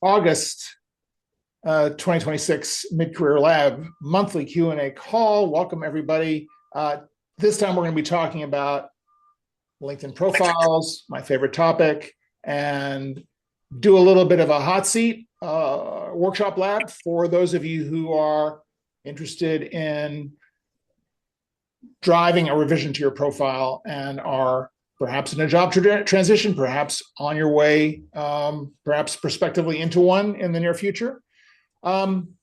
August 2026 Mid-Career Lab monthly Q&A call. Welcome, everybody. This time we're going to be talking about LinkedIn profiles, my favorite topic, and do a little bit of a hot seat workshop lab for those of you who are interested in driving a revision to your profile and are perhaps in a job transition, perhaps on your way, perhaps prospectively into one in the near future. And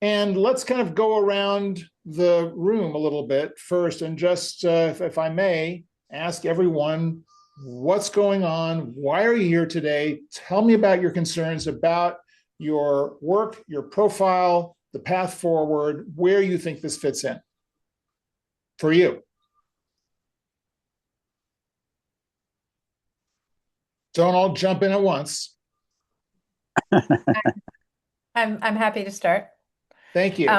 let's kind of go around the room a little bit first and just, if I may, ask everyone what's going on, why are you here today? Tell me about your concerns about your work, your profile, the path forward, where you think this fits in for you. Don't all jump in at once. I'm happy to start. Thank you.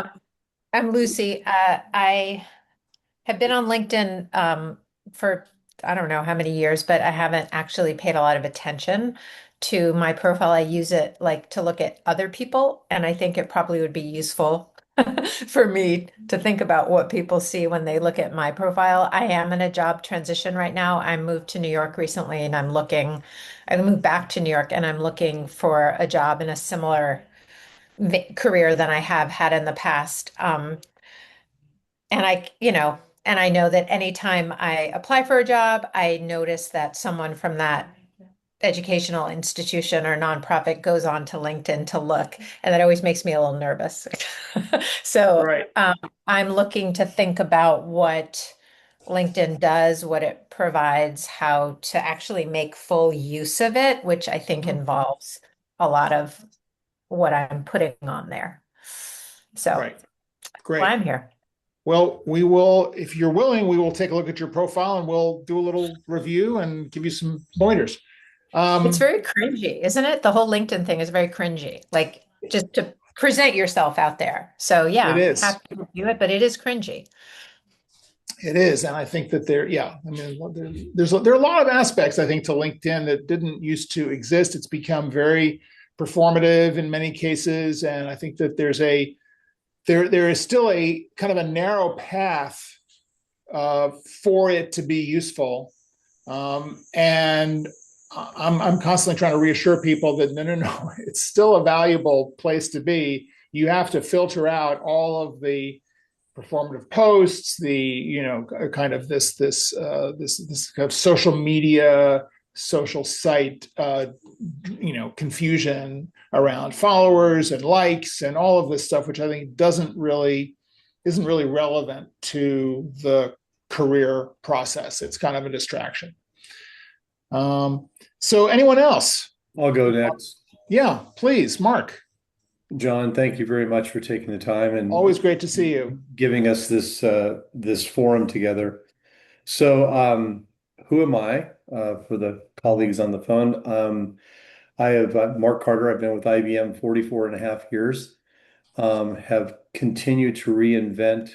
I'm Lucy. I have been on LinkedIn for I don't know how many years, but I haven't actually paid a lot of attention to my profile. I use it like to look at other people, and I think it probably would be useful for me to think about what people see when they look at my profile. I am in a job transition right now. I moved to New York recently, and I moved back to New York, and I'm looking for a job in a similar career than I have had in the past. And I know that anytime I apply for a job, I notice that someone from that educational institution or nonprofit goes on to LinkedIn to look, and that always makes me a little nervous. So Right. I'm looking to think about what LinkedIn does, what it provides, how to actually make full use of it, which I think involves a lot of what I'm putting on there. So Right. well, Great. I'm here. Well, we will, if you're willing, we will take a look at your profile and we'll do a little review and give you some pointers. It's very cringy, isn't it? The whole LinkedIn thing is very cringy, like just to present yourself out there. So It yeah, is. happy to do it, but it is cringy. It is. And I think that there are a lot of aspects, I think, to LinkedIn that didn't used to exist. It's become very performative in many cases. And I think that there is still a kind of a narrow path for it to be useful. And I'm constantly trying to reassure people that no, it's still a valuable place to be. You have to filter out all of the performative posts, the kind of this kind of social media, social site, confusion around followers and likes and all of this stuff, which I think isn't really relevant to the career process. It's kind of a distraction. So anyone else? I'll go next. Yeah, please, Mark. John, thank you very much for taking the time and Always great to see you. giving us this forum together. So, who am I? For the colleagues on the phone, I have Mark Carter. I've been with IBM 44 and a half years. Have continued to reinvent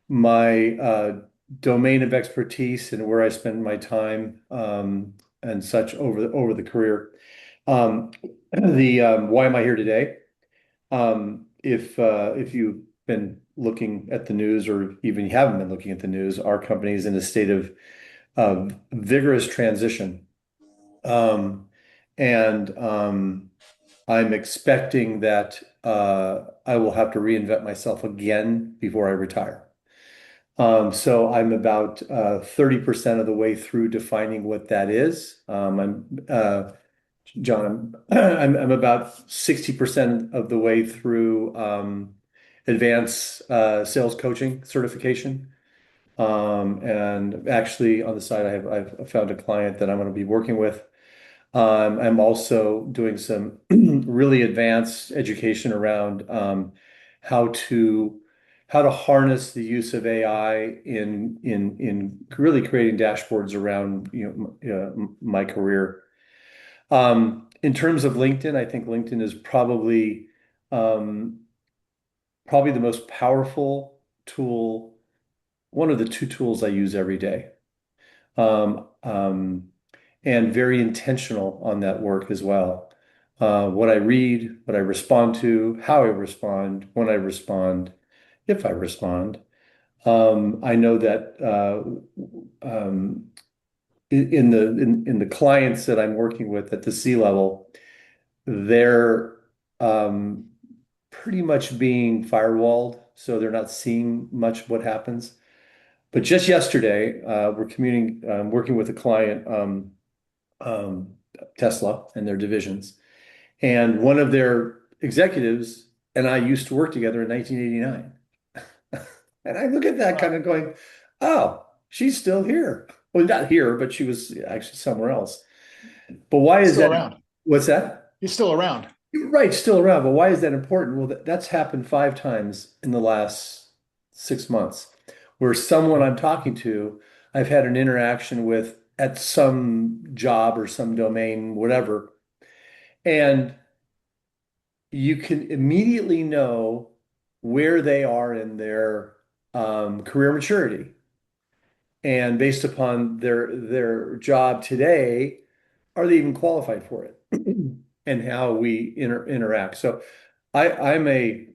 my domain of expertise and where I spend my time and such over the career. Um, why am I here today? If you've been looking at the news, or even you haven't been looking at the news, our company is in a state of vigorous transition, and I'm expecting that I will have to reinvent myself again before I retire. So I'm about 30% of the way through defining what that is. John, I'm about 60% of the way through advanced sales coaching certification. And actually, on the side, I've found a client that I'm going to be working with. I'm also doing some really advanced education around how to how to harness the use of AI in really creating dashboards around my career. In terms of LinkedIn, I think LinkedIn is um, probably the most powerful tool, one of the two tools I use every day, um, um, and very intentional on that work as well. what I read, what I respond to, how I respond, when I respond, if I respond. I know that in the clients that I'm working with at the C level, they're um, pretty much being firewalled, so they're not seeing much what happens. But just yesterday, working with a client, um, Tesla and their divisions, and one of their executives and I used to work together in 1989. And I look at that kind Wow. of going, oh, she's still here. Well, not here, but she was actually somewhere else. But why is Still that? around. What's that? You're still around. Right, still around. But why is that important? Well, that's happened 5 times in the last 6 months, where someone I'm talking to, I've had an interaction with at some job or some domain, whatever, and you can immediately know where they are in their career maturity. And based upon their job today, are they even qualified for it? And how we interact. So I'm a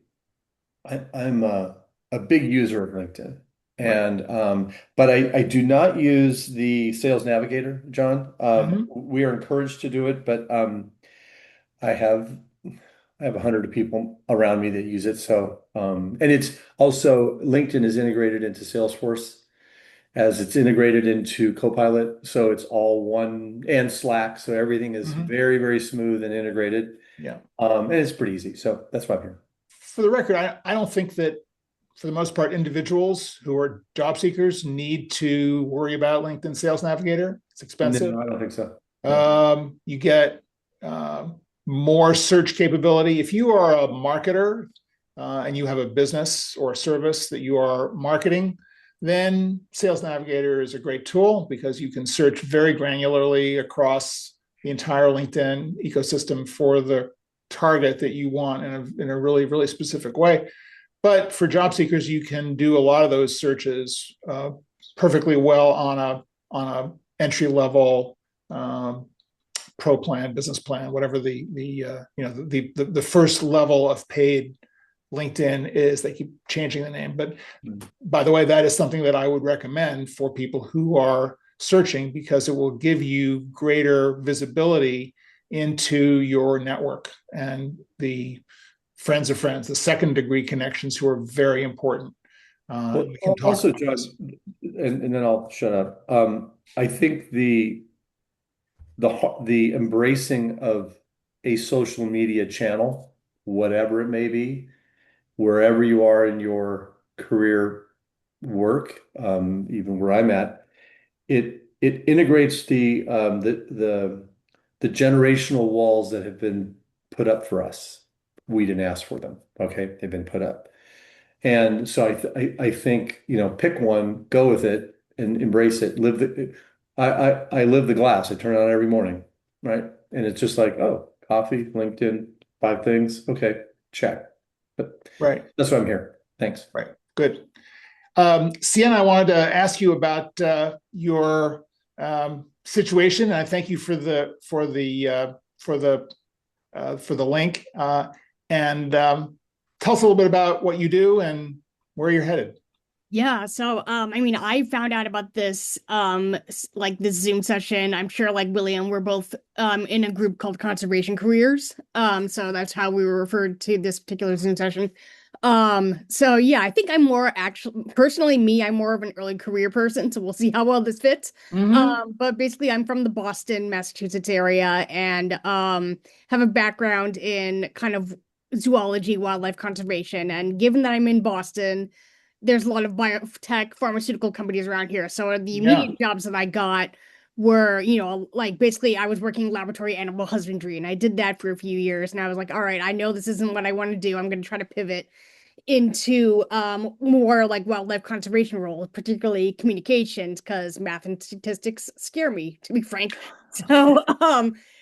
big user of LinkedIn. Right. And but I do not use the Sales Navigator, John. Hmm. We are encouraged to do it, but I have I have 100 people around me that use it. So, and it's also LinkedIn is integrated into Salesforce as it's integrated into Copilot. So it's all one and Slack. So everything is Hmm. very, very smooth and integrated. Yeah. And it's pretty easy. So that's why I'm here. For the record, I don't think that for the most part, individuals who are job seekers need to worry about LinkedIn Sales Navigator. It's expensive. No, I don't think so. No. You get uh, more search capability. If you are a marketer and you have a business or a service that you are marketing, then Sales Navigator is a great tool because you can search very granularly across the entire LinkedIn ecosystem for the target that you want in a really, really specific way. But for job seekers, you can do a lot of those searches perfectly well on a entry level pro plan, business plan, whatever the first level of paid LinkedIn is. They keep changing the name, but by the way, that is something that I would recommend for people who are searching because it will give you greater visibility into your network and the friends of friends, the second degree connections who are very important. Well, You can talk also, about John, this. and then I'll shut up. I think the embracing of a social media channel, whatever it may be, wherever you are in your career work, even where I'm at, it integrates the generational walls that have been put up for us. We didn't ask for them. Okay, they've been put up. And so I think, pick one, go with it and embrace it. I live the glass. I turn it on every morning, right? And it's just like, oh, coffee, LinkedIn, 5 things. Okay, check. But Right, that's why I'm here. Thanks. right, good. Sienna, I wanted to ask you about your situation, and I thank you for the link. And tell us a little bit about what you do and where you're headed. Yeah, so I mean I found out about this like this Zoom session. I'm sure like William, we're both in a group called Conservation Careers. So that's how we were referred to this particular Zoom session. So yeah, I think I'm more actually personally me, I'm more of an early career person, so we'll see how well this fits. Mm-hmm. But basically I'm from the Boston, Massachusetts area and have a background in kind of zoology, wildlife conservation. And given that I'm in Boston, there's a lot of biotech pharmaceutical companies around here. So the Yeah, immediate jobs that I got were, like basically I was working laboratory animal husbandry and I did that for a few years. And I was like, all right, I know this isn't what I want to do. I'm going to try to pivot into more like wildlife conservation roles, particularly communications, because math and statistics scare me, to be frank. So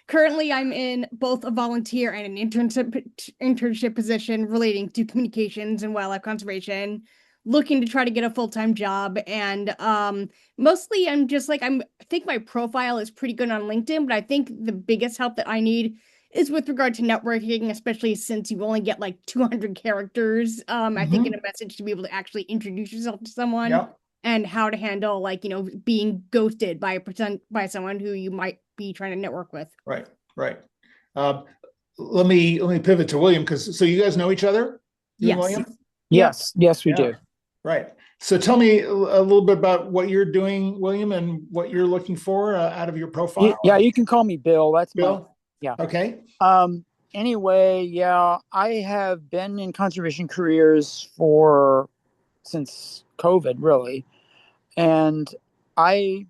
currently I'm in both a volunteer and an internship position relating to communications and wildlife conservation, looking to try to get a full-time job. And mostly I think my profile is pretty good on LinkedIn, but I think the biggest help that I need is with regard to networking, especially since you only get like 200 characters, I think, in a message to be able to actually introduce yourself to someone, Yeah. and how to handle, like, being ghosted by someone who you might be trying to network with. Right. Right. Um, let me pivot to William, because so you guys know each other, you and Yes. William? Yes, we Yeah. do. Right. So tell me a little bit about what you're doing, William, and what you're looking for out of your profile. Yeah, you can call me Bill. That's Bill? yeah. Okay. Anyway, yeah, I have been in conservation careers since COVID, really. And I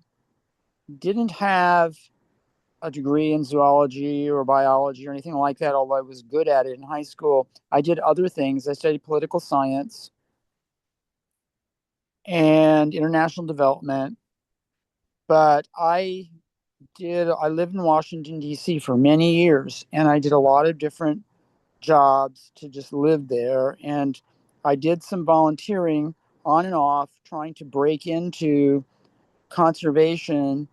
didn't have a degree in zoology or biology or anything like that, although I was good at it in high school. I did other things. I studied political science and international development, but I lived in Washington, D.C. for many years, and I did a lot of different jobs to just live there. And I did some volunteering on and off, trying to break into conservation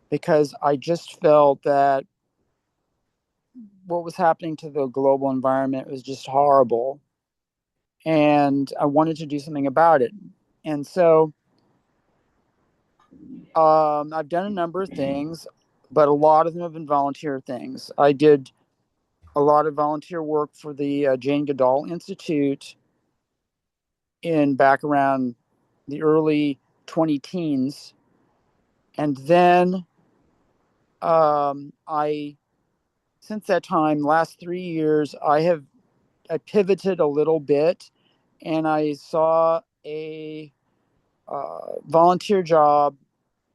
because I just felt that what was happening to the global environment was just horrible. And I wanted to do something about it. And so I've done a number of things, but a lot of them have been volunteer things. I did a lot of volunteer work for the Jane Goodall Institute in back around the early 20 teens. And then since that time, last 3 years, I pivoted a little bit, and I saw a volunteer job.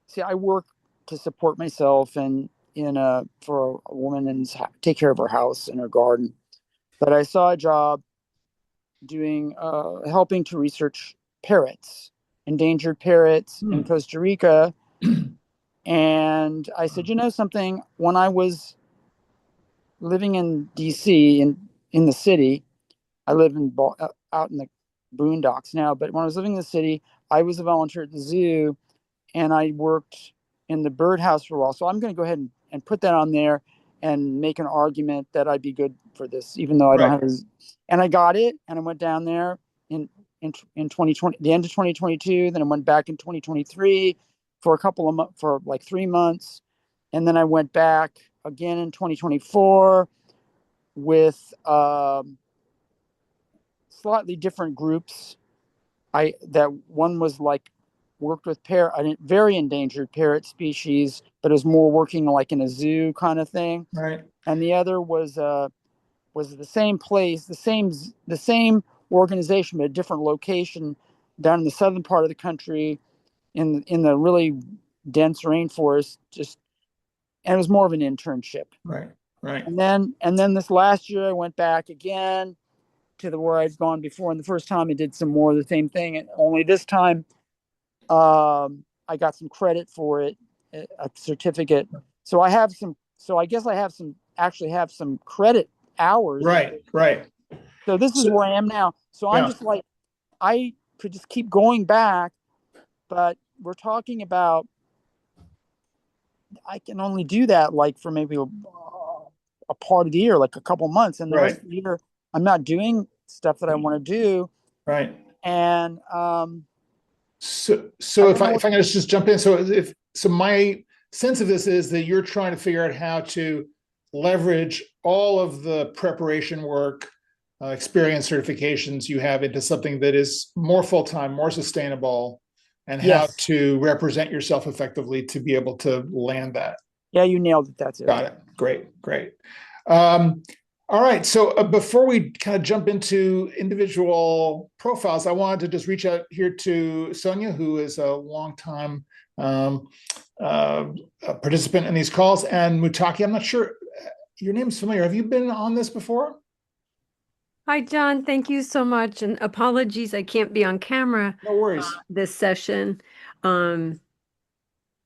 See, I work to support myself and for a woman and take care of her house and her garden. But I saw a job doing helping to research parrots, endangered parrots in Costa Rica. And I said, something, when I was living in DC in the city, I live out in the boondocks now, but when I was living in the city, I was a volunteer at the zoo, and I worked in the birdhouse for a while. So I'm going to go ahead and put that on there and make an argument that I'd be good for this, even though I don't have and I got it, and I went down there in 2020, the end of 2022. Then I went back in 2023 for for like 3 months. And then I went back again in 2024 with slightly different groups. That one was like worked with very endangered parrot species, but it was more working like in a zoo kind of thing. Right. And the other was the same place, the same organization, but a different location down in the southern part of the country, in the really dense rainforest. And it was more of an internship. Right. Right. And then this last year I went back again to where I'd gone before. And the first time I did some more of the same thing, and only this time I got some credit for it, a certificate. So I have some. So I guess I have some credit hours. Right. Right. So this is where I am now. So I'm just like, I could just keep going back, but we're talking about I can only do that like for maybe a part of the year, like a couple months, and the rest of the year I'm not doing stuff that I want to do. Right. And so if I can just jump in, so my sense of this is that you're trying to figure out how to leverage all of the preparation work, experience, certifications you have into something that is more full-time, more sustainable, and how to represent yourself effectively to be able to land that. Yeah, you nailed it. That's it. Got it. Great. All right. So before we kind of jump into individual profiles, I wanted to just reach out here to Sonya, who is a longtime participant in these calls, and Mutaki. I'm not sure your name is familiar. Have you been on this before? Hi, John. Thank you so much. And apologies, I can't be on camera. No worries. This session.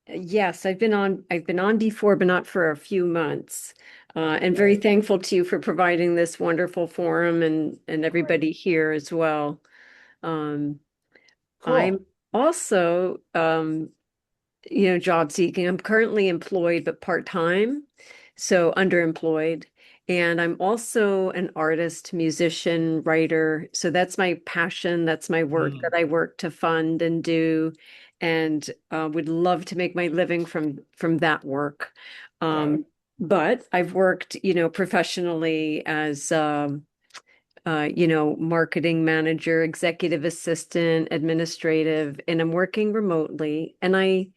Yes, I've been on before, but not for a few months. And very thankful to you for providing this wonderful forum and everybody here as well. Cool. I'm also, job seeking. I'm currently employed, but part-time, so underemployed. And I'm also an artist, musician, writer. So that's my passion. That's my work that I work to fund and do, and would love to make my living from that work. But I've worked, professionally as marketing manager, executive assistant, administrative, and I'm working remotely. And I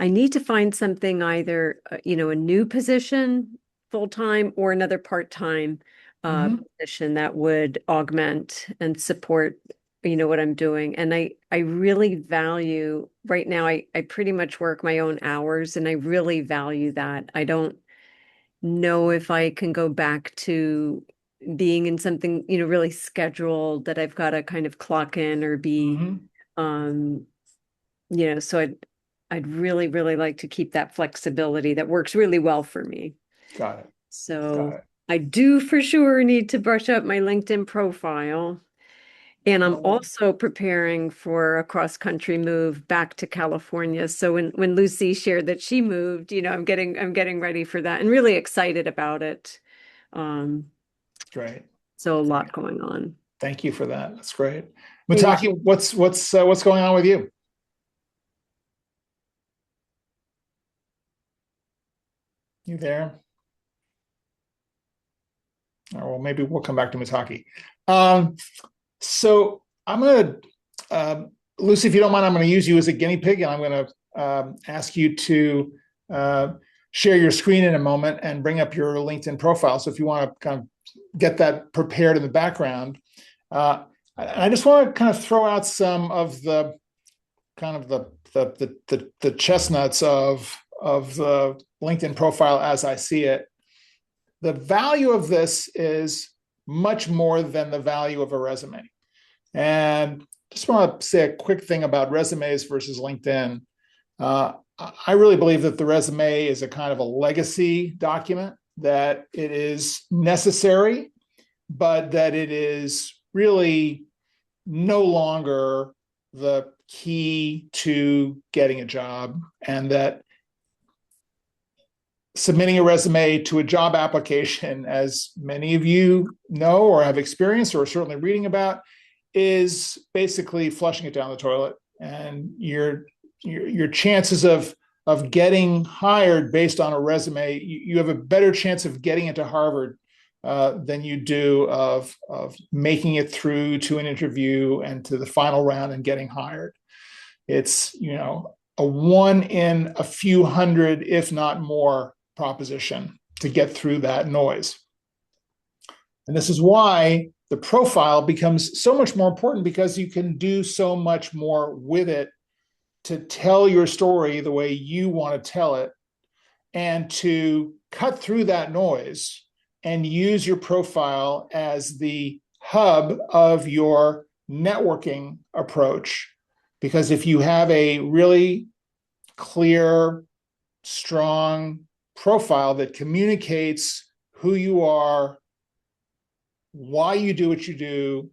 need to find something either, a new position full-time or another part-time position that would augment and support, what I'm doing. And I really value right now, I pretty much work my own hours and I really value that. I don't know if I can go back to being in something, really scheduled that I've got to kind of clock in or be, um, so I'd really, really like to keep that flexibility that works really well for me. Got it. So I do for sure need to brush up my LinkedIn profile. And I'm also preparing for a cross-country move back to California. So when Lucy shared that she moved, I'm getting ready for that and really excited about it. Great. So a lot going on. Thank you for that. That's great. Mitaki, what's going on with you? You there? Oh, well, maybe we'll come back to Mitaki. So I'm Lucy, if you don't mind, I'm going to use you as a guinea pig, and I'm going to ask you to share your screen in a moment and bring up your LinkedIn profile. So if you want to kind of get that prepared in the background, I just want to kind of throw out some of the kind of the chestnuts of the LinkedIn profile as I see it. The value of this is much more than the value of a resume. And just want to say a quick thing about resumes versus LinkedIn. I really believe that the resume is a kind of a legacy document, that it is necessary, but that it is really no longer the key to getting a job, and that submitting a resume to a job application, as many of you know or have experienced or are certainly reading about, is basically flushing it down the toilet. And your chances of getting hired based on a resume, you have a better chance of getting into Harvard than you do of making it through to an interview and to the final round and getting hired. It's, a one in a few hundred, if not more, proposition to get through that noise. And this is why the profile becomes so much more important, because you can do so much more with it to tell your story the way you want to tell it, and to cut through that noise and use your profile as the hub of your networking approach. Because if you have a really clear, strong profile that communicates who you are, why you do what you do,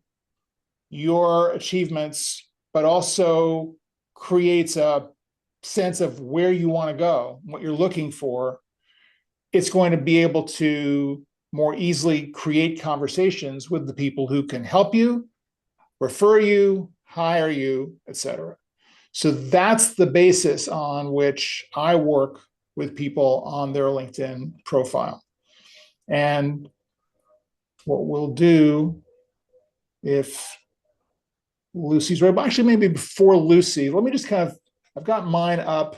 your achievements, but also creates a sense of where you want to go, what you're looking for, it's going to be able to more easily create conversations with the people who can help you, refer you, hire you, etc. So that's the basis on which I work with people on their LinkedIn profile. And what we'll do, if Lucy's right, actually maybe before Lucy, let me just I've got mine up.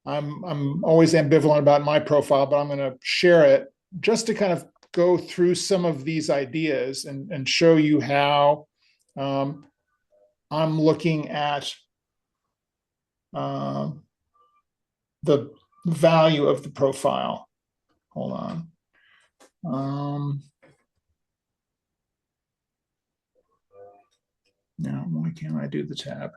I'm always ambivalent about my profile, but I'm going to share it just to kind of go through some of these ideas and show you how I'm looking at the value of the profile. Hold on. Now, why can't I do the tab?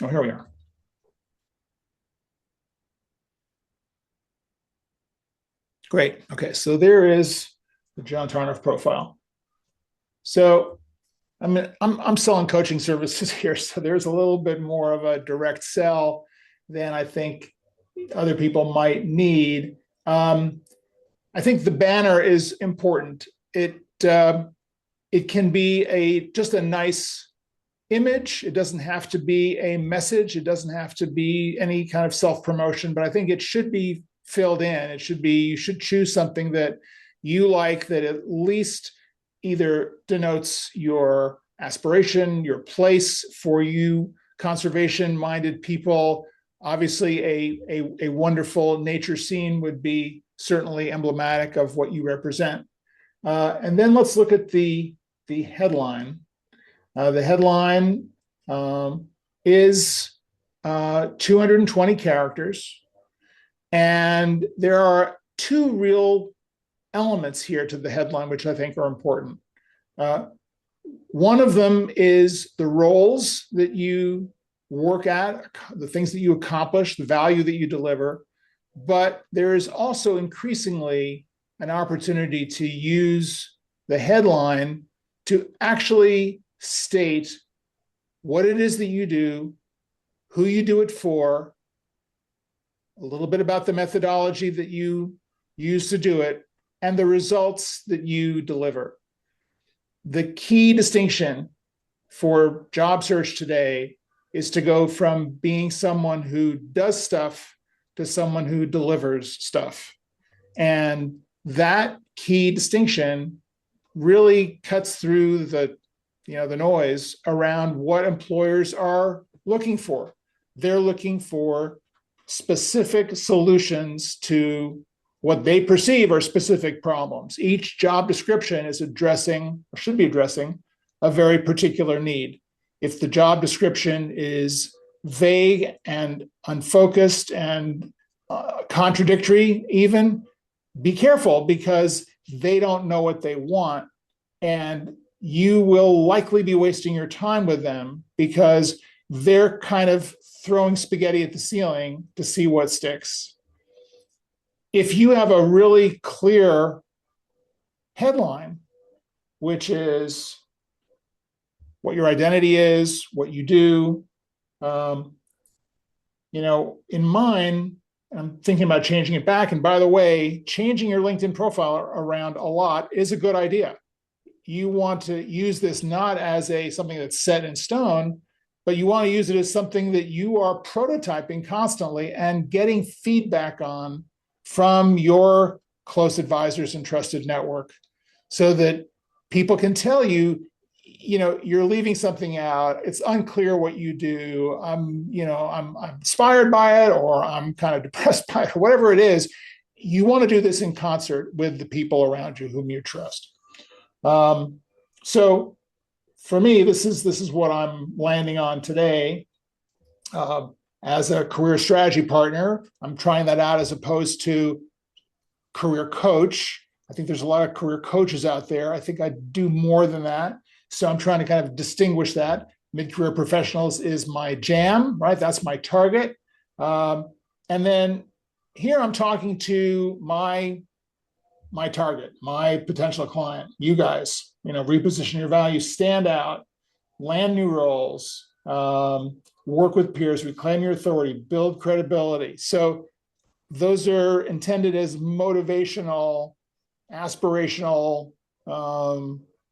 Oh, here we are. Great. Okay, so there is the John Tarnoff profile. So I mean, I'm selling coaching services here, so there's a little bit more of a direct sell than I think other people might need. I think the banner is important. It can be just a nice image. It doesn't have to be a message. It doesn't have to be any kind of self-promotion, but I think it should be filled in. You should choose something that you like, that at least either denotes your aspiration, your place for you conservation-minded people. Obviously, a wonderful nature scene would be certainly emblematic of what you represent. And then let's look at the headline. The headline is 220 characters. And there are two real elements here to the headline, which I think are important. One of them is the roles that you work at, the things that you accomplish, the value that you deliver. But there is also increasingly an opportunity to use the headline to actually state what it is that you do, who you do it for, a little bit about the methodology that you use to do it, and the results that you deliver. The key distinction for job search today is to go from being someone who does stuff to someone who delivers stuff. And that key distinction really cuts through the noise around what employers are looking for. They're looking for specific solutions to what they perceive are specific problems. Each job description is addressing, or should be addressing, a very particular need. If the job description is vague and unfocused and contradictory even, be careful, because they don't know what they want, and you will likely be wasting your time with them because they're kind of throwing spaghetti at the ceiling to see what sticks. If you have a really clear headline, which is what your identity is, what you do, in mine, I'm thinking about changing it back. And by the way, changing your LinkedIn profile around a lot is a good idea. You want to use this not as something that's set in stone, but you want to use it as something that you are prototyping constantly and getting feedback on from your close advisors and trusted network, so that people can tell you, you're leaving something out. It's unclear what you do. I'm inspired by it, or I'm kind of depressed by it, or whatever it is. You want to do this in concert with the people around you whom you trust. So for me, this is what I'm landing on today. As a career strategy partner, I'm trying that out as opposed to career coach. I think there's a lot of career coaches out there. I think I do more than that. So I'm trying to kind of distinguish that. Mid-career professionals is my jam, right? That's my target. And then here I'm talking to my target, my potential client, you guys, reposition your value, stand out, land new roles, work with peers, reclaim your authority, build credibility. So those are intended as motivational, aspirational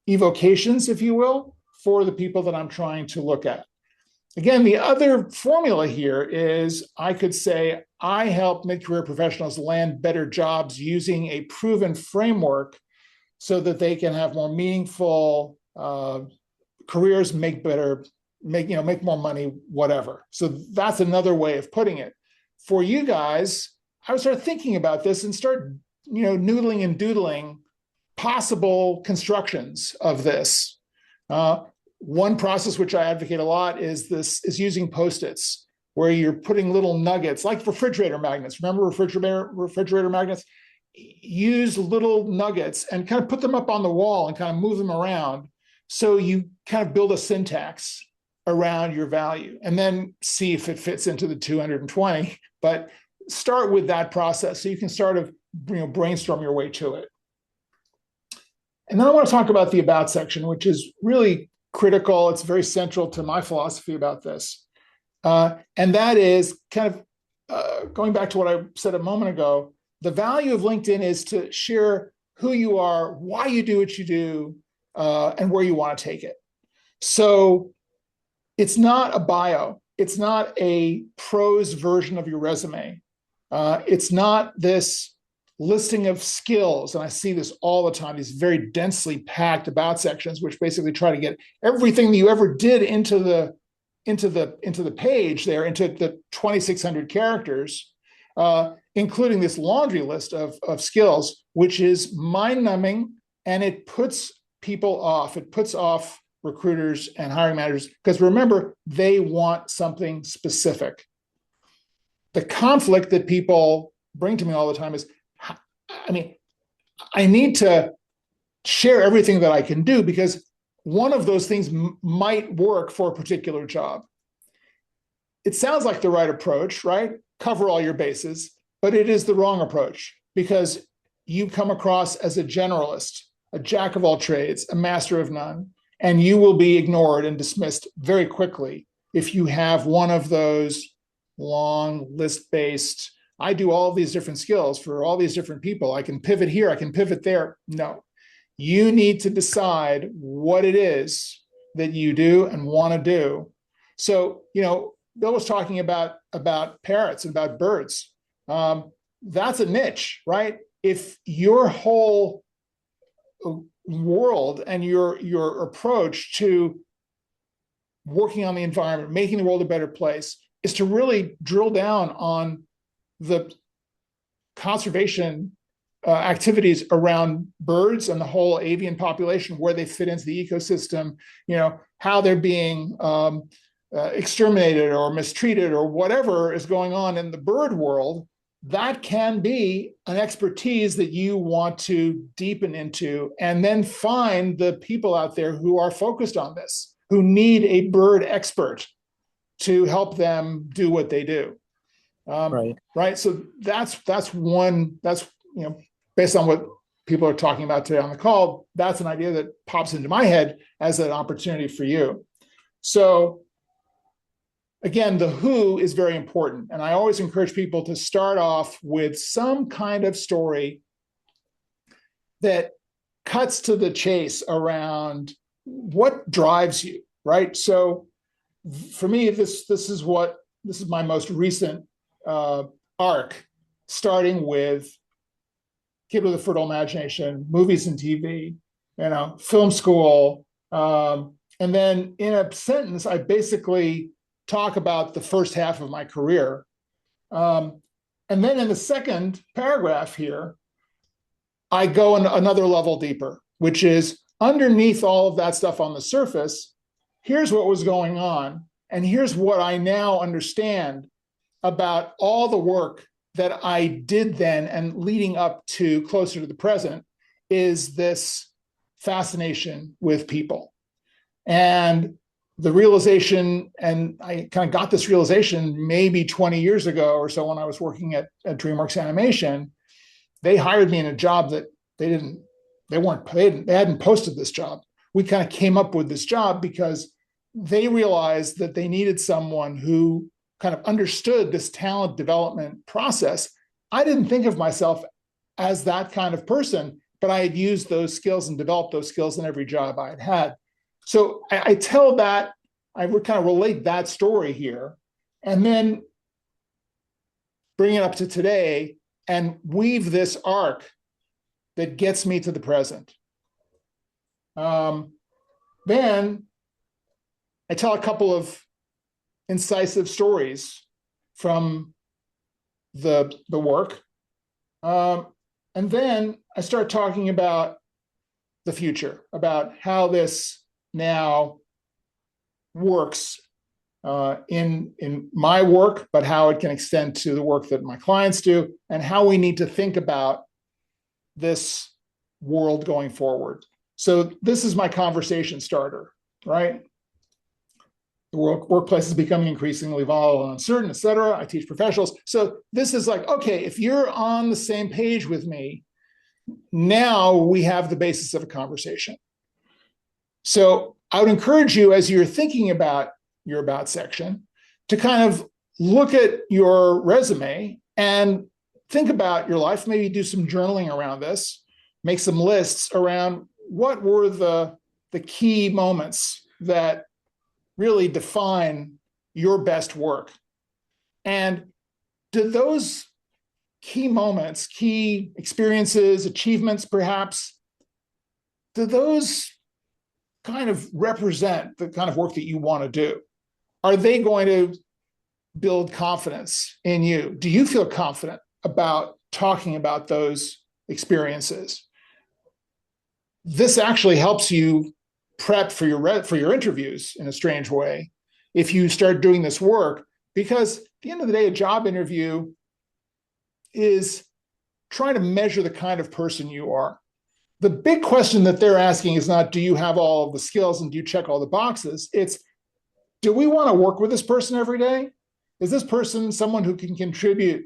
evocations, if you will, for the people that I'm trying to look at. Again, the other formula here is I could say I help mid-career professionals land better jobs using a proven framework so that they can have more meaningful careers, make more money, whatever. So that's another way of putting it. For you guys, I would start thinking about this and start, noodling and doodling possible constructions of this. One process which I advocate a lot is using Post-its, where you're putting little nuggets, like refrigerator magnets. Remember refrigerator magnets? Use little nuggets and kind of put them up on the wall and kind of move them around. So you kind of build a syntax around your value, and then see if it fits into the 220. But start with that process so you can start to brainstorm your way to it. And then I want to talk about the about section, which is really critical. It's very central to my philosophy about this. And that is kind of going back to what I said a moment ago. The value of LinkedIn is to share who you are, why you do what you do, and where you want to take it. So it's not a bio. It's not a prose version of your resume. It's not this listing of skills. And I see this all the time, these very densely packed about sections, which basically try to get everything that you ever did into the page there, into the 2,600 characters, including this laundry list of skills, which is mind-numbing, and it puts people off. It puts off recruiters and hiring managers, because remember, they want something specific. The conflict that people bring to me all the time is, I mean, I need to share everything that I can do because one of those things might work for a particular job. It sounds like the right approach, right? Cover all your bases, but it is the wrong approach because you come across as a generalist, a jack of all trades, a master of none, and you will be ignored and dismissed very quickly if you have one of those long list-based, I do all of these different skills for all these different people. I can pivot here, I can pivot there. No, you need to decide what it is that you do and want to do. So, Bill was talking about parrots and about birds. That's a niche, right? If your whole world and your approach to working on the environment, making the world a better place, is to really drill down on the conservation activities around birds and the whole avian population, where they fit into the ecosystem, how they're being exterminated or mistreated or whatever is going on in the bird world, that can be an expertise that you want to deepen into, and then find the people out there who are focused on this, who need a bird expert to help them do what they do. Right. So that's based on what people are talking about today on the call, that's an idea that pops into my head as an opportunity for you. So again, the who is very important. And I always encourage people to start off with some kind of story that cuts to the chase around what drives you, right? So for me, this is my most recent arc, starting with kid with a fertile imagination, movies and TV, film school. And then in a sentence, I basically talk about the first half of my career. And then in the second paragraph here, I go another level deeper, which is underneath all of that stuff on the surface, here's what was going on. And here's what I now understand about all the work that I did then and leading up to closer to the present, is this fascination with people. And the realization, and I kind of got this realization maybe 20 years ago or so when I was working at DreamWorks Animation. They hired me in a job that they hadn't posted this job. We kind of came up with this job because they realized that they needed someone who kind of understood this talent development process. I didn't think of myself as that kind of person, but I had used those skills and developed those skills in every job I had had. So I tell that, I would kind of relate that story here, and then bring it up to today and weave this arc that gets me to the present. Then I tell a couple of incisive stories from the work. And then I start talking about the future, about how this now works in my work, but how it can extend to the work that my clients do, and how we need to think about this world going forward. So this is my conversation starter, right? The workplace is becoming increasingly volatile and uncertain, et cetera. I teach professionals. So this is like, okay, if you're on the same page with me, now we have the basis of a conversation. So I would encourage you, as you're thinking about your about section, to kind of look at your resume and think about your life, maybe do some journaling around this, make some lists around what were the key moments that really define your best work. And do those key moments, key experiences, achievements, perhaps, do those kind of represent the kind of work that you want to do? Are they going to build confidence in you? Do you feel confident about talking about those experiences? This actually helps you prep for your interviews in a strange way if you start doing this work, because at the end of the day, a job interview is trying to measure the kind of person you are. The big question that they're asking is not, do you have all of the skills and do you check all the boxes? It's, do we want to work with this person every day? Is this person someone who can contribute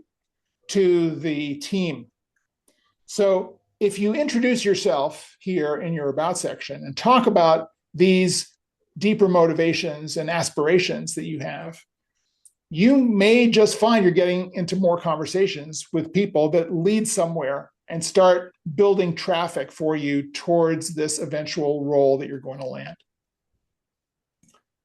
to the team? So if you introduce yourself here in your about section and talk about these deeper motivations and aspirations that you have, you may just find you're getting into more conversations with people that lead somewhere and start building traffic for you towards this eventual role that you're going to land.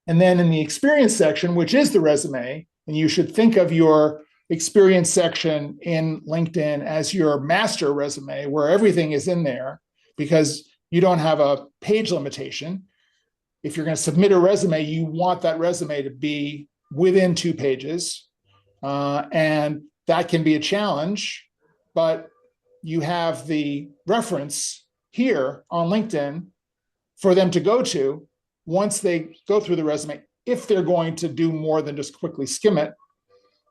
And then in the experience section, which is the resume, and you should think of your experience section in LinkedIn as your master resume, where everything is in there, because you don't have a page limitation. If you're going to submit a resume, you want that resume to be within 2 pages. And that can be a challenge, but you have the reference here on LinkedIn for them to go to once they go through the resume, if they're going to do more than just quickly skim it,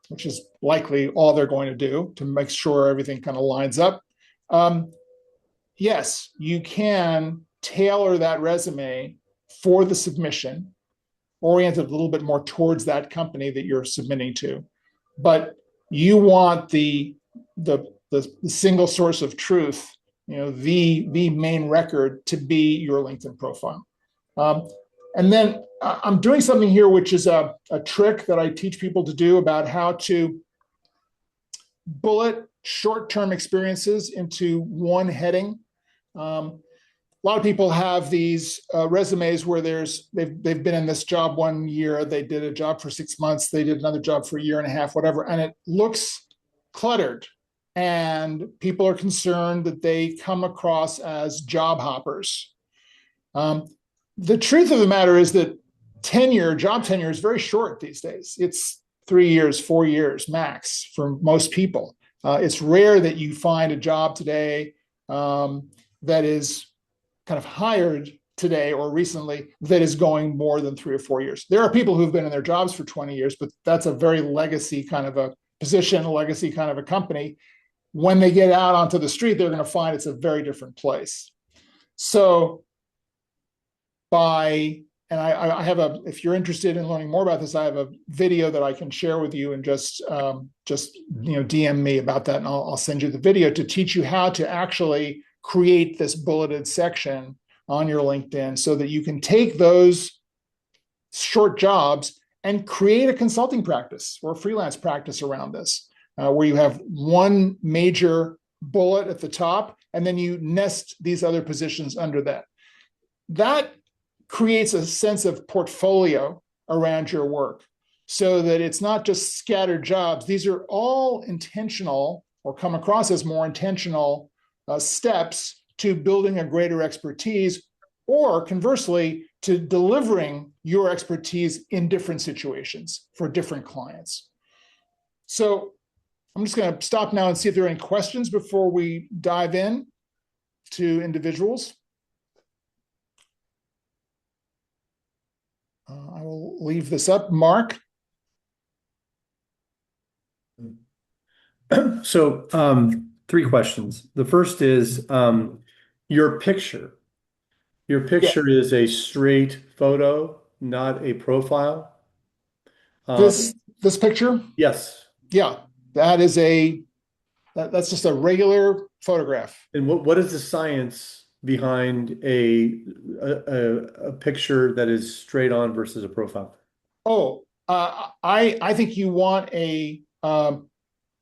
which is likely all they're going to do to make sure everything kind of lines up. Yes, you can tailor that resume for the submission, oriented a little bit more towards that company that you're submitting to. But you want the single source of truth, the main record, to be your LinkedIn profile. And then I'm doing something here, which is a trick that I teach people to do about how to bullet short-term experiences into one heading. A lot of people have these resumes where they've been in this job 1 year, they did a job for 6 months, they did another job for a year and a half, whatever, and it looks cluttered. And people are concerned that they come across as job hoppers. The truth of the matter is that job tenure is very short these days. It's 3 years, 4 years max for most people. It's rare that you find a job today that is kind of hired today or recently that is going more than 3 or 4 years. There are people who've been in their jobs for 20 years, but that's a very legacy kind of a position, a legacy kind of a company. When they get out onto the street, they're going to find it's a very different place. So I have if you're interested in learning more about this, I have a video that I can share with you, and just DM me about that, and I'll send you the video to teach you how to actually create this bulleted section on your LinkedIn so that you can take those short jobs and create a consulting practice or a freelance practice around this, where you have one major bullet at the top, and then you nest these other positions under that. That creates a sense of portfolio around your work so that it's not just scattered jobs. These are all intentional, or come across as more intentional steps to building a greater expertise, or conversely, to delivering your expertise in different situations for different clients. So I'm just going to stop now and see if there are any questions before we dive in to individuals. I will leave this up. Mark? So 3 questions. The first is your picture. Your picture is a straight photo, not a profile. This picture? Yes. Yeah, that's just a regular photograph. And what is the science behind a picture that is straight on versus a profile? Oh, I think you want the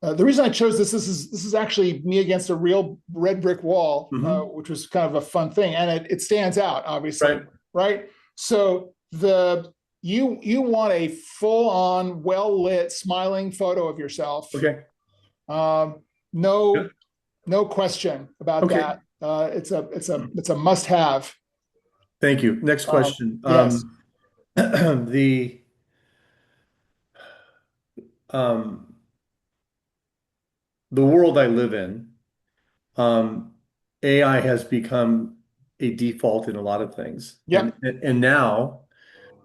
reason I chose this is actually me against a real red brick wall, which was kind of a fun thing, and it stands out obviously, Right. right? So you want a full on, well lit, smiling photo of yourself. Okay. No, no question about Okay. that. It's a must have. Thank you. Next question. Yes. The um, the world I live in, um, AI has become a default in a lot of things. Yep. And now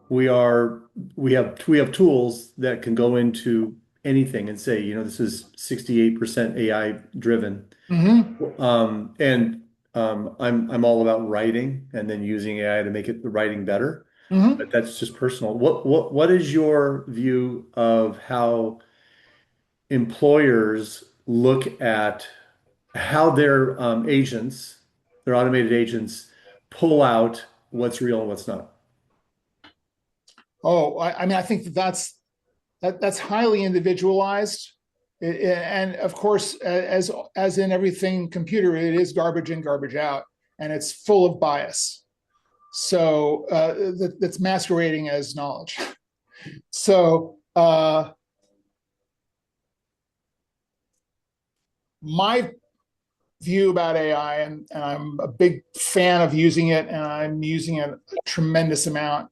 we are we have tools that can go into anything and say, this is 68% AI driven. Mm-hmm. And I'm all about writing and then using AI to make the writing better. Mm-hmm. But that's just personal. What is your view of how employers look at how their agents, their automated agents, pull out what's real and what's not? Oh, I mean, I think that's highly individualized. And of course, as in everything computer, it is garbage in, garbage out, and it's full of bias. So that's masquerading as knowledge. So my view about AI, and I'm a big fan of using it, and I'm using it a tremendous amount.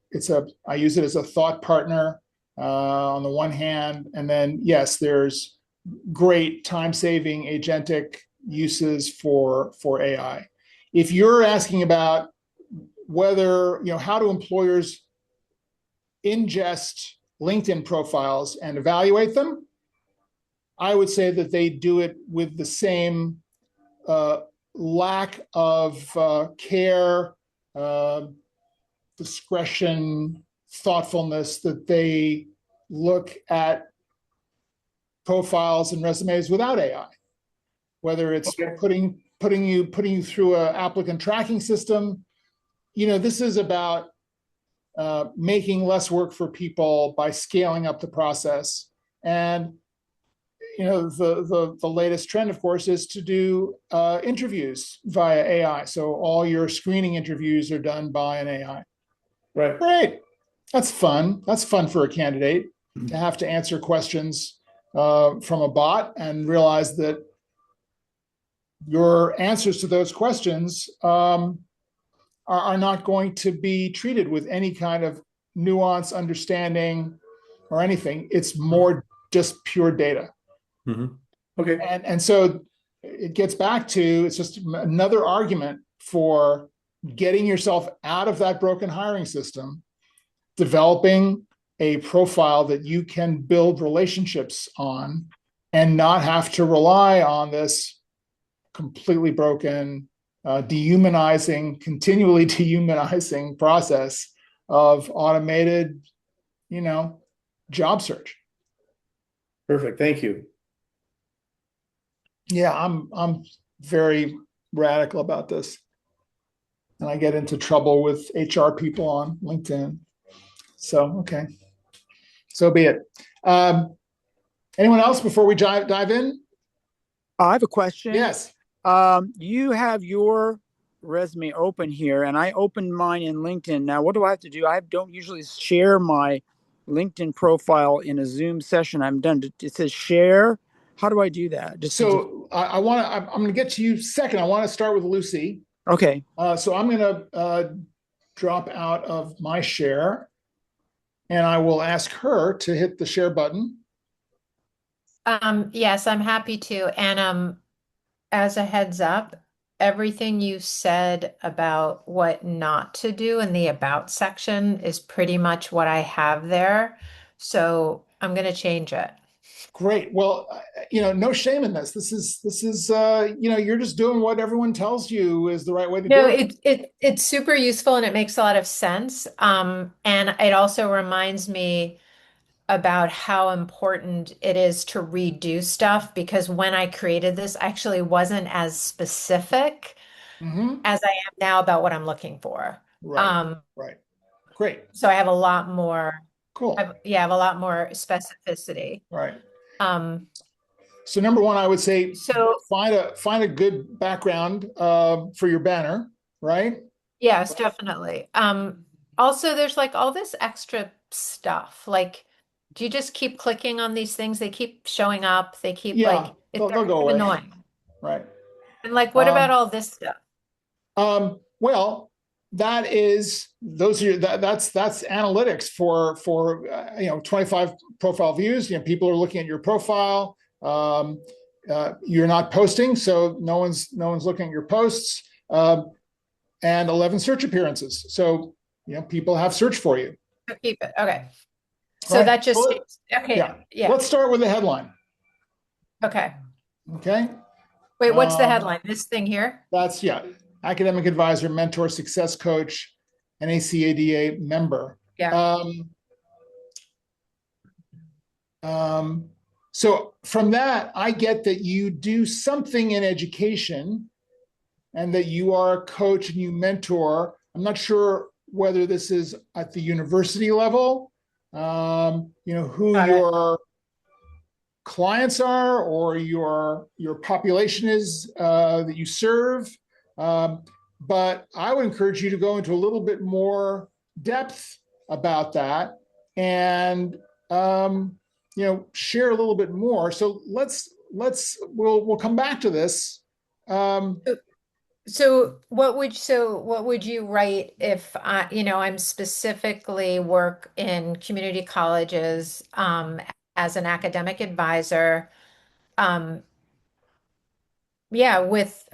I use it as a thought partner on the one hand, and then yes, there's great time-saving agentic uses for AI. If you're asking about whether, how do employers ingest LinkedIn profiles and evaluate them, I would say that they do it with the same lack of care, uh, discretion, thoughtfulness that they look at profiles and resumes without AI. Whether it's Okay. putting you through an applicant tracking system, this is about making less work for people by scaling up the process. And the latest trend, of course, is to do interviews via AI. So all your screening interviews are done by an AI. Right. Great. That's fun. That's fun for a candidate to have to answer questions from a bot and realize that your answers to those questions are not going to be treated with any kind of nuance, understanding, or anything. It's more just pure data. Mm-hmm. Okay. And so it gets back to, it's just another argument for getting yourself out of that broken hiring system, developing a profile that you can build relationships on and not have to rely on this completely broken, continually dehumanizing process of automated, job search. Perfect. Thank you. Yeah, I'm very radical about this. And I get into trouble with HR people on LinkedIn. So, okay. So be it. Anyone else before we dive in? I have a question. Yes. You have your resume open here, and I opened mine in LinkedIn. Now, what do I have to do? I don't usually share my LinkedIn profile in a Zoom session. I'm done. It says share. How do I do that? I'm going to get to you second. I want to start with Lucy. Okay. So I'm going to drop out of my share, and I will ask her to hit the share button. Yes, I'm happy to. And as a heads up, everything you said about what not to do in the about section is pretty much what I have there. So I'm going to change it. Great. Well, no shame in this. This is you're just doing what everyone tells you is the right way to do No, it. it's super useful and it makes a lot of sense. And it also reminds me about how important it is to redo stuff because when I created this, I actually wasn't as specific Mhm. as I am now about what I'm looking for. Right. Right. Great. So I have a lot more, Cool. I have a lot more specificity. Right. Um, So number one, I would say so find a good background for your banner, right? yes, definitely. Also there's like all this extra stuff. Like, do you just keep clicking on these things? They keep showing up. They keep Yeah, they're they'll go kind of away. annoying. Right. And like, what about all this stuff? Well, that's analytics for 25 profile views. People are looking at your profile. You're not posting, so no one's looking at your posts. And 11 search appearances. So people have searched for you. So keep it. Okay. So Right. that just Well, seems, okay. Yeah. Let's start with the headline. Okay. Okay. Wait, what's the headline? This thing here? That's academic advisor, mentor, success coach, and ACADA member. Yeah. So from that, I get that you do something in education and that you are a coach and you mentor. I'm not sure whether this is at the university level, who Got it. your clients are or your population is that you serve. But I would encourage you to go into a little bit more depth about that and share a little bit more. So we'll come back to this. So what would you write if I'm specifically work in community colleges as an academic advisor, with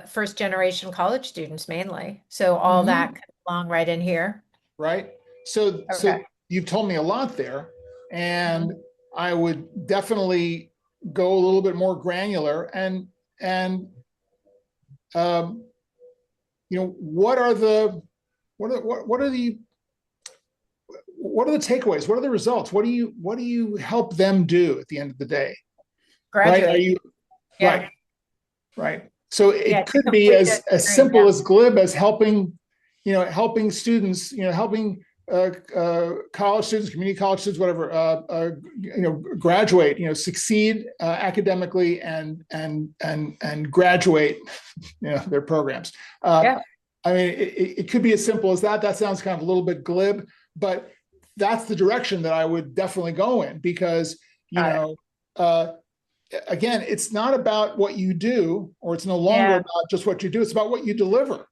first generation college students mainly. So all that comes along right in here. Right. So Okay. you've told me a lot there, and I would definitely go a little bit more granular and what are the takeaways? What are the results? What do you help them do at the end of the day? Graduate. Right? Are you Yeah. right? So it could be complete as it. simple Yeah. as glib as helping students, helping college students, community college students, whatever, graduate, succeed academically and graduate, their programs. Yeah. I mean, it could be as simple as that. That sounds kind of a little bit glib, but that's the direction that I would definitely go in because, again, it's not about what you do, or it's no longer about just what you do. It's about what you deliver.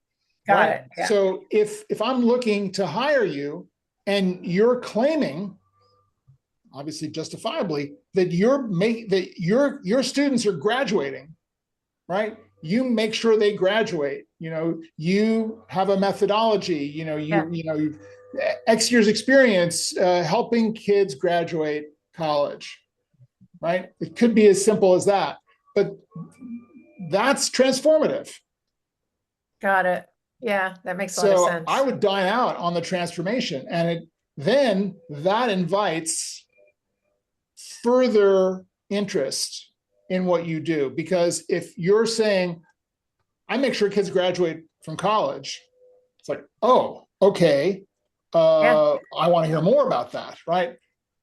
Got it. Yeah. So if I'm looking to hire you and you're claiming, obviously justifiably, that your students are graduating, right? You make sure they graduate. You have a methodology. You X years experience helping kids graduate college, right? It could be as simple as that, but that's transformative. Got it. Yeah, that makes a lot of sense. I would dine out on the transformation, and then that invites further interest in what you do. Because if you're saying, I make sure kids graduate from college, it's like, oh, okay. I want to hear more about that, right?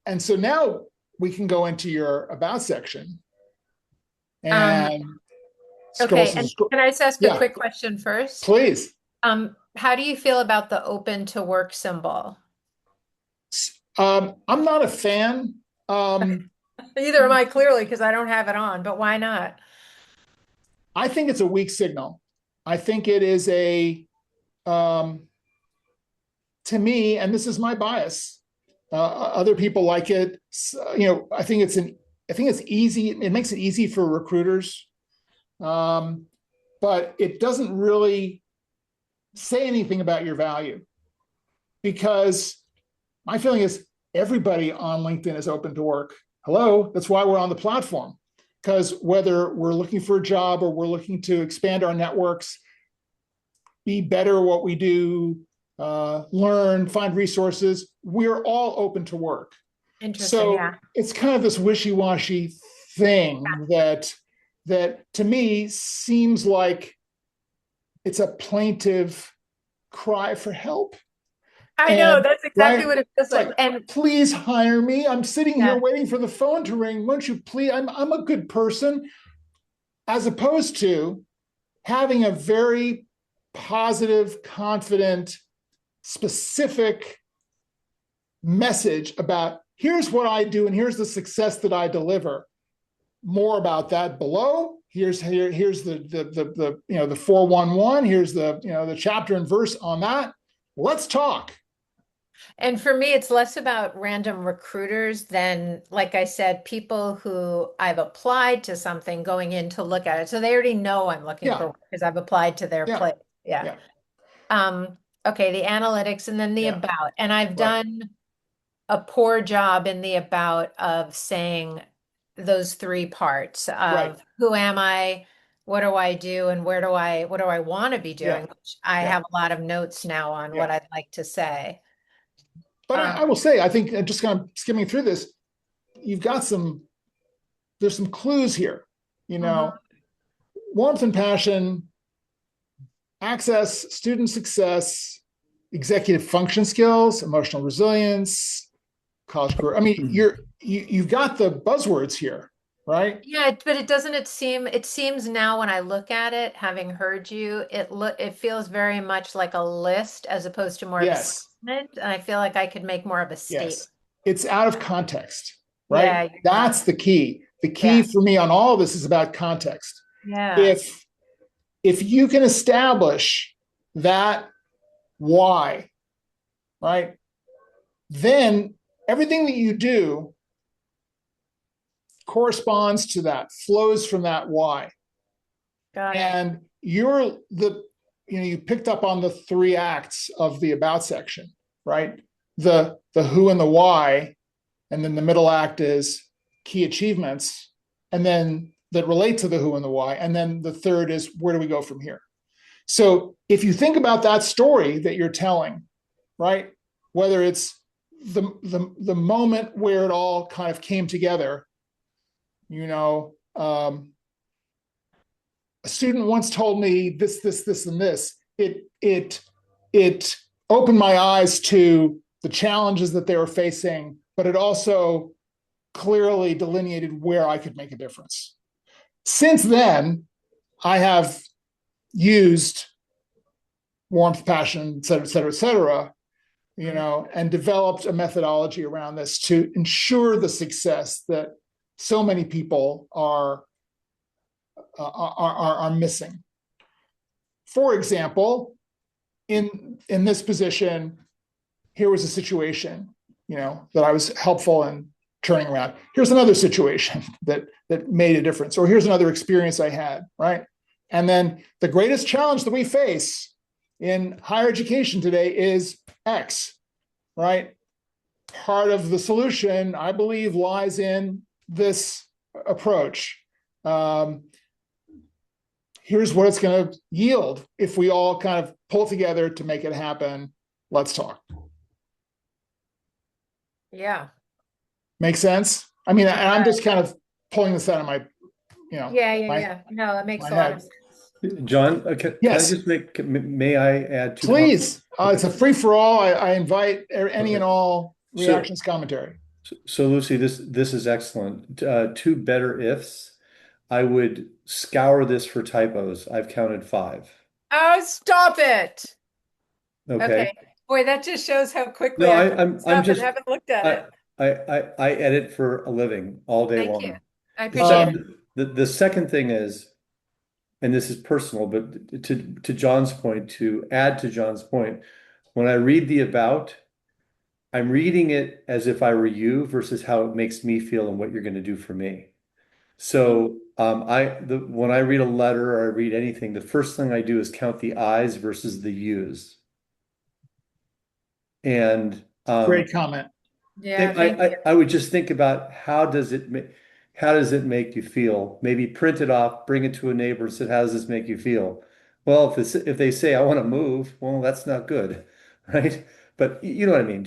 And so now we can go into your about section. And okay, and can I just ask a quick question first? Please. How do you feel about the open to work symbol? I'm not a fan. Neither am I, clearly, because I don't have it on, but why not? I think it's a weak signal. I think it is to me, and this is my bias, other people like it. I think it's easy. It makes it easy for recruiters. But it doesn't really say anything about your value, because my feeling is everybody on LinkedIn is open to work. Hello, that's why we're on the platform, because whether we're looking for a job or we're looking to expand our networks, be better at what we do, learn, find resources, we're all open to work. Interesting. So yeah. It's kind of this wishy-washy thing that to me seems like it's a plaintive cry for help. I know, And that's exactly right, what it feels it's like. like, And please hire me. I'm sitting here yeah, waiting for the phone to ring. Won't you please? I'm a good person, as opposed to having a very positive, confident, specific message about here's what I do and here's the success that I deliver. More about that below. Here's the the 411. Here's the chapter and verse on that. Let's talk. and for me, it's less about random recruiters than, like I said, people who I've applied to something going in to look at it. So they already know I'm looking for Yeah, work because I've applied to their yeah, place. Yeah. yeah, Okay, the analytics and then the yeah. about. And I've Right, done a poor job in the about of saying those three parts right. of who am I, what do I do, and what do I want to be Yeah, doing, which I yeah, have a lot of notes now on yeah. what I'd like to say. But I will say, I think just kind of skimming through this, you've got there's some clues here. You Mhm. know, warmth and passion, access, student success, executive function skills, emotional resilience, college career. I mean, you've got the buzzwords here, right? Yeah, but it seems now when I look at it, having heard you, it feels very much like a list as opposed to more of a Yes, statement. And I feel like I could make more of a statement. yes. It's out of context, right? Yeah, you're That's right. the key. The Yeah. key for me on all of this is about context. Yeah. If you can establish that why, right, then everything that you do corresponds to that, flows from that why. Got it. And you picked up on the three acts of the about section, right? The who and the why, and then the middle act is key achievements, and then that relate to the who and the why, and then the third is where do we go from here? So if you think about that story that you're telling, right, whether it's the moment where it all kind of came together, you know, a student once told me this, and this. It opened my eyes to the challenges that they were facing, but it also clearly delineated where I could make a difference. Since then, I have used warmth, passion, et cetera, et cetera, et cetera, and developed a methodology around this to ensure the success that so many people are missing. For example, in this position, here was a situation, that I was helpful in turning around. Here's another situation that made a difference, or here's another experience I had, right? And then the greatest challenge that we face in higher education today is X, right? Part of the solution, I believe, lies in this approach. Here's what it's going to yield if we all kind of pull together to make it happen. Let's talk. Yeah. Make sense? I mean, I'm just kind of pulling this out of my, Yeah. No, that makes my a lot of head. sense. John, can I Yes, just may I add two please. comments? It's a free for all. I invite any and Okay. all So, reactions, commentary. so Lucy, this is excellent. Two better ifs. I would scour this for typos. I've counted 5. Oh, stop it. Okay. Okay. Boy, that just shows how quickly No, I I, picked I'm this I'm up and just haven't looked at I, it. I edit for a living all day Thank you. long. I appreciate it. The second thing is, and this is personal, but to John's point, to add to John's point, when I read the about, I'm reading it as if I were you versus how it makes me feel and what you're going to do for me. So when I read a letter or I read anything, the first thing I do is count the I's versus the U's. And Great comment. Yeah, thank you. I would just think about how does it make you feel? Maybe print it off, bring it to a neighbor and say, how does this make you feel? Well, if they say I want to move, well, that's not good, right? But you know what I mean?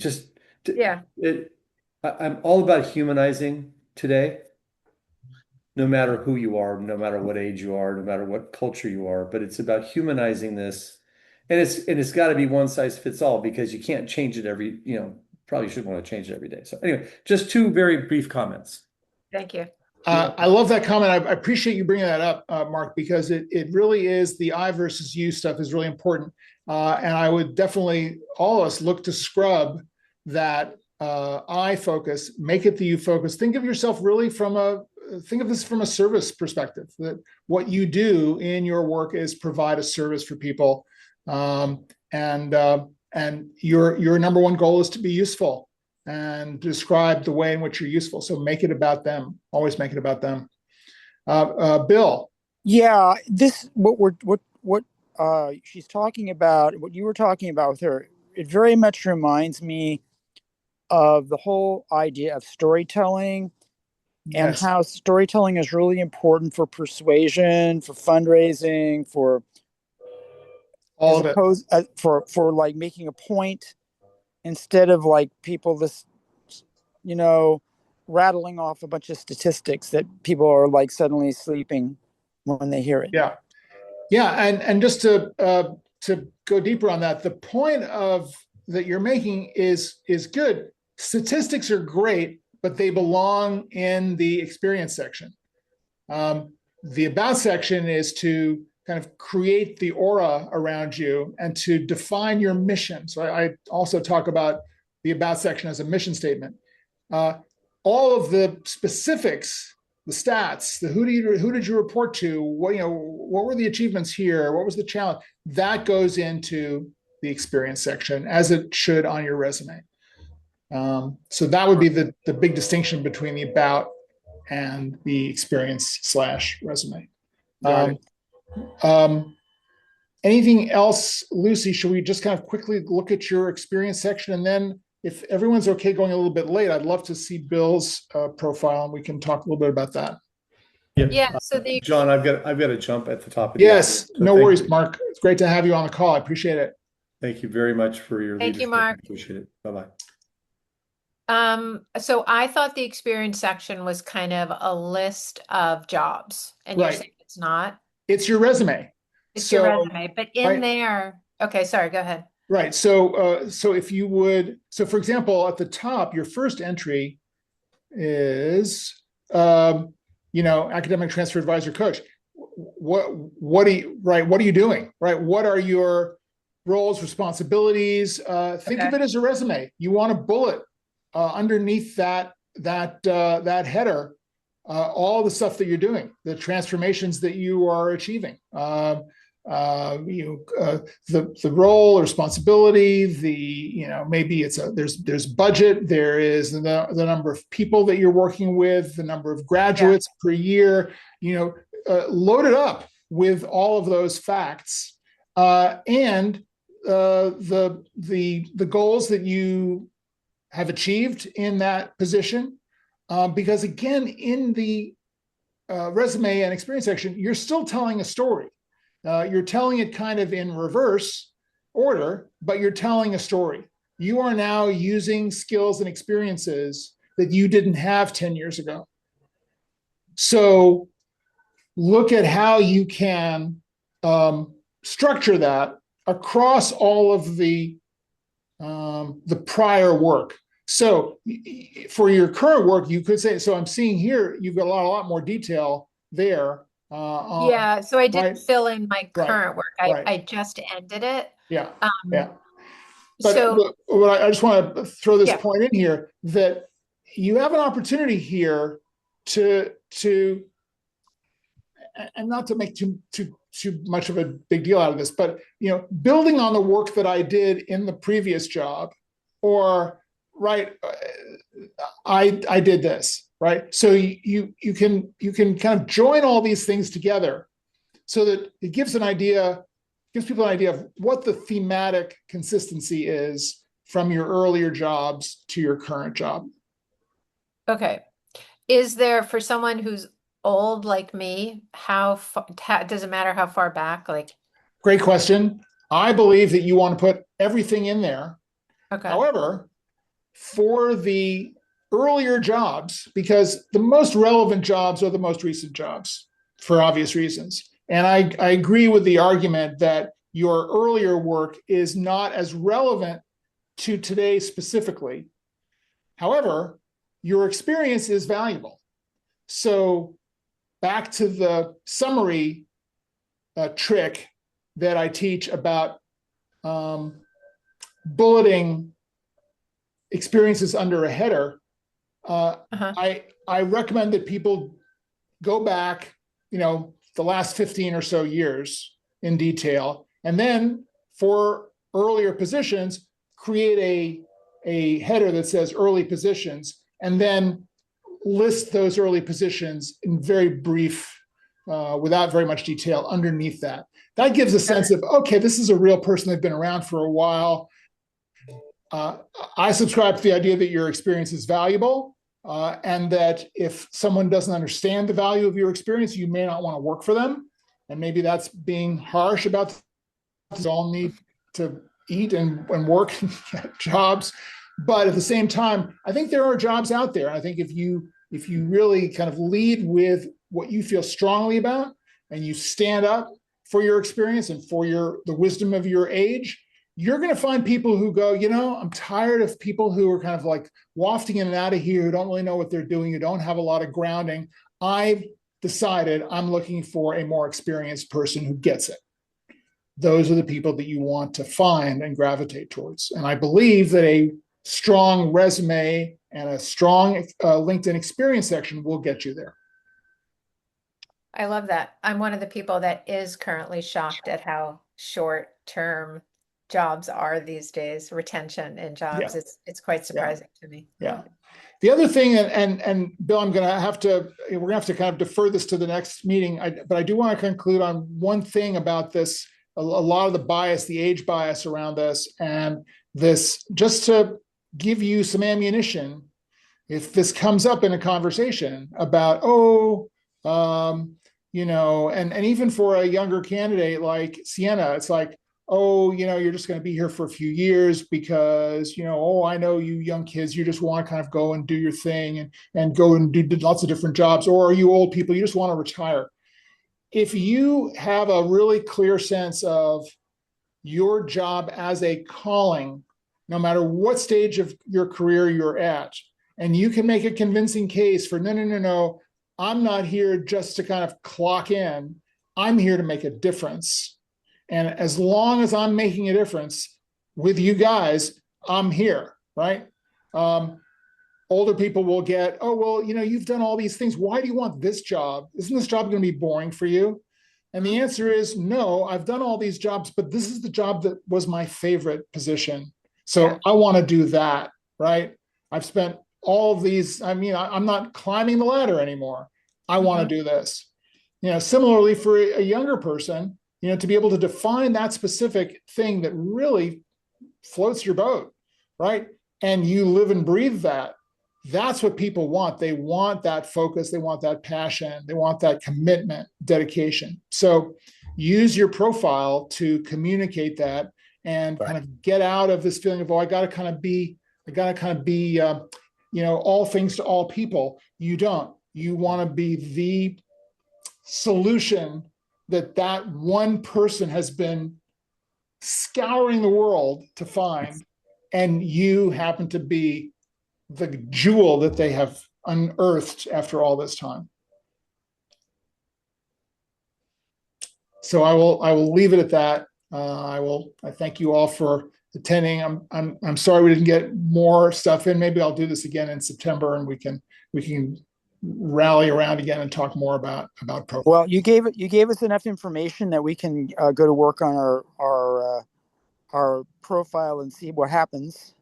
Yeah. I'm all about humanizing today. no matter who you are, no matter what age you are, no matter what culture you are, but it's about humanizing this. And it's got to be one size fits all because you can't change it every, probably shouldn't want to change it every day. So anyway, just two very brief comments. Thank you. I love that comment. I appreciate you bringing that up, Mark, because it really is the I versus you stuff is really important. And I would definitely, all of us, look to scrub that I focus, make it the you focus. Think of yourself really think of this from a service perspective, that what you do in your work is provide a service for people. And your number one goal is to be useful and describe the way in which you're useful. So make it about them. Always make it about them. Bill. Yeah, what she's talking about, what you were talking about with her, it very much reminds me of the whole idea of storytelling and Yes. how storytelling is really important for persuasion, for fundraising, for All of it. For like making a point instead of like people rattling off a bunch of statistics that people are like suddenly sleeping when they hear it. Yeah. And just to go deeper on that, the point that you're making is good. Statistics are great, but they belong in the experience section. The about section is to kind of create the aura around you and to define your mission. So I also talk about the about section as a mission statement. All of the specifics, the stats, who did you report to? What were the achievements here? What was the challenge? That goes into the experience section, as it should on your resume. So that would be the big distinction between the about and the experience / resume. Anything else, Lucy? Should we just kind of quickly look at your experience section, and then if everyone's okay going a little bit late, I'd love to see Bill's profile, and we can talk a little bit about that. Yeah. So John, I've got to jump at the top of the Yes, hour, so no worries, Mark. It's great to have you on the call. I appreciate it. Thank you very much for your Thank you, leadership. Mark. I appreciate it. Bye-bye. So I thought the experience section was kind of a list of jobs, and you're Right. saying it's not? It's your resume. It's your resume, but in right. there, okay, sorry, go ahead. Right. So if you would, for example, at the top, your first entry is, academic transfer advisor coach. What are you doing? Right. What are your roles, responsibilities? Think of it as a resume. You want a bullet underneath that header, all the stuff that you're doing, the transformations that you are achieving. The role, responsibility, maybe there's budget, there is the number of people that you're working with, the number of graduates per year, load it up with all of those facts, and the goals that you have achieved in that position, because again, in the resume and experience section, you're still telling a story. You're telling it kind of in reverse order, but you're telling a story. You are now using skills and experiences that you didn't have 10 years ago. So look at how you can structure that across all of the prior work. So for your current work, you could say, so I'm seeing here, you've got a lot more detail there. So I didn't fill in my current work. I just ended it. Yeah. But I just want to throw this point in here, that you have an opportunity here to and not to make too much of a big deal out of this, but building on the work that I did in the previous job, or I did this, right? So you can kind of join all these things together, so that it gives people an idea of what the thematic consistency is from your earlier jobs to your current job. Okay. Is there, for someone who's old like me, does it matter how far back? Great question. I believe that you want to put everything in there. Okay. However, for the earlier jobs, because the most relevant jobs are the most recent jobs for obvious reasons. And I agree with the argument that your earlier work is not as relevant to today specifically. However, your experience is valuable. So back to the summary trick that I teach about bulleting experiences under a header. I recommend that people go back, the last 15 or so years in detail, and then for earlier positions, create a header that says early positions, and then list those early positions in very brief, without very much detail underneath that. That gives a sense of, okay, this is a real person. They've been around for a while. I subscribe to the idea that your experience is valuable, and that if someone doesn't understand the value of your experience, you may not want to work for them. And maybe that's being harsh about this. All need to eat and work and get jobs. But at the same time, I think there are jobs out there. I think if you really kind of lead with what you feel strongly about, and you stand up for your experience and for the wisdom of your age, you're going to find people who go, I'm tired of people who are kind of like wafting in and out of here, who don't really know what they're doing, who don't have a lot of grounding. I've decided I'm looking for a more experienced person who gets it. Those are the people that you want to find and gravitate towards. And I believe that a strong resume and a strong LinkedIn experience section will get you there. I love that. I'm one of the people that is currently shocked at how short-term jobs are these days. Retention in jobs, it's quite surprising to me. Yeah. The other thing, and Bill, we're gonna have to kind of defer this to the next meeting, but I do want to conclude on one thing about this, a lot of the bias, the age bias around this, and this, just to give you some ammunition, if this comes up in a conversation about, and even for a younger candidate like Sienna, it's like, you're just going to be here for a few years because, I know you young kids, you just want to kind of go and do your thing and go and do lots of different jobs. Or are you old people, you just want to retire? If you have a really clear sense of your job as a calling, no matter what stage of your career you're at, and you can make a convincing case for, no, I'm not here just to kind of clock in. I'm here to make a difference. And as long as I'm making a difference with you guys, I'm here, right? Older people will get, you've done all these things. Why do you want this job? Isn't this job going to be boring for you? And the answer is no, I've done all these jobs, but this is the job that was my favorite position. So I want to do that, right? I've spent all of these, I'm not climbing the ladder anymore. I want to do this. Similarly for a younger person, to be able to define that specific thing that really floats your boat, right? And you live and breathe that. That's what people want. They want that focus. They want that passion. They want that commitment, dedication. So use your profile to communicate that and kind of get out of this feeling of, I got to kind of be, all things to all people. You don't. You want to be the solution that one person has been scouring the world to find, and you happen to be the jewel that they have unearthed after all this time. So I will leave it at that. I thank you all for attending. I'm sorry we didn't get more stuff in. Maybe I'll do this again in September, and we can rally around again and talk more about profile. Well, you gave us enough information that we can go to work on our profile and see what happens.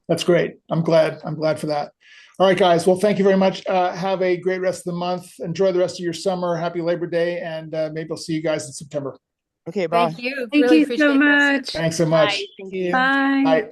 That's great. I'm glad for that. All right, guys. Well, thank you very much. Have a great rest of the month. Enjoy the rest of your summer. Happy Labor Day, and maybe I'll see you guys in September. Okay, bye. Thank you. Thank Really you appreciate so this. much. Thanks so much. Thank you. Bye. Bye.